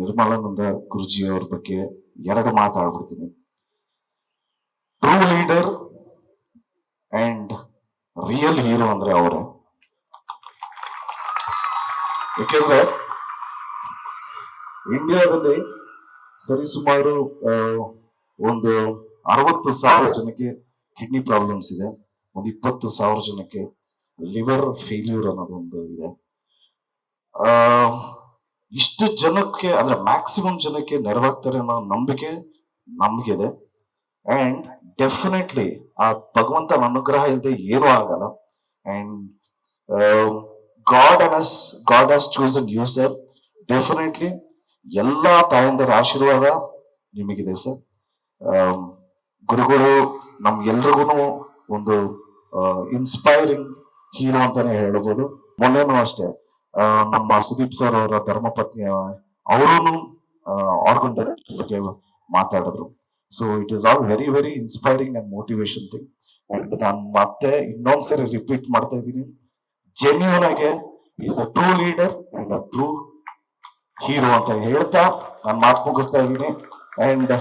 ನಿರ್ಮಲಾನಂದ ಗುರುಜಿ ಅವ್ರ ಬಗ್ಗೆ ಎರಡು ಮಾತಾಡ್ಬಿಡ್ತೀನಿ. True leader and real hero ಅಂದ್ರೆ ಅವರೇ. ಯಾಕೆಂದ್ರೆ ಇಂಡಿಯಾದಲ್ಲಿ ಸರಿಸುಮಾರು ಒಂದು 60,000 ಜನಕ್ಕೆ ಕಿಡ್ನಿ ಪ್ರಾಬ್ಲಮ್ಸ್ ಇದೆ, ಒಂದು 20,000 ಜನಕ್ಕೆ ಲಿವರ್ ಫೇಲ್ಯೂರ್ ಅನ್ನೋದೊಂದು ಇದೆ. ಇಷ್ಟು ಜನಕ್ಕೆ ಅಂದ್ರೆ ಮ್ಯಾಕ್ಸಿಮಮ್ ಜನಕ್ಕೆ ನೆರವಾಗ್ತಾರೆ ಅನ್ನೋ ನಂಬಿಕೆ ನಮ್ಗಿದೆ. ಅಂಡ್ ಡೆಫಿನೆಟ್ಲಿ ಆ ಭಗವಂತನ ಅನುಗ್ರಹ ಇಲ್ಲದೆ ಏನೂ ಆಗಲ್ಲ. And god has chosen you sir. Definitely ಎಲ್ಲಾ ತಾಯಂದರ ಆಶೀರ್ವಾದ ನಿಮಗಿದೆ ಸರ್. ಗುರುಗಳು ನಮ್ಗೆಲ್ರಿಗೂ ಒಂದು ಇನ್ಸ್ಪೈರಿಂಗ್ ಹೀರೋ ಅಂತಾನೆ ಹೇಳ್ಬೋದು. ಮೊನ್ನೆನೂ ಅಷ್ಟೇ ನಮ್ಮ ಸುದೀಪ್ ಸರ್ ಅವರ ಧರ್ಮಪತ್ನಿ ಅವರು ಆರ್ಗನ್ ಡೊನೇಷನ್ ಬಗ್ಗೆ ಮಾತಾಡಿದ್ರು. So it is all very very inspiring and motivation thing. And ನಾನು ಮತ್ತೆ ಇನ್ನೊಂದ್ಸರಿ ರಿಪೀಟ್ ಮಾಡ್ತಾ ಇದ್ದೀನಿ, ಜೆನ್ಯೂನ್ ಆಗಿ is a true leader and a true hero ಅಂತ ಹೇಳ್ತಾ ನಾನು ಮಾತು ಮುಗಿಸ್ತಾ ಇದ್ದೀನಿ. ಅಂಡ್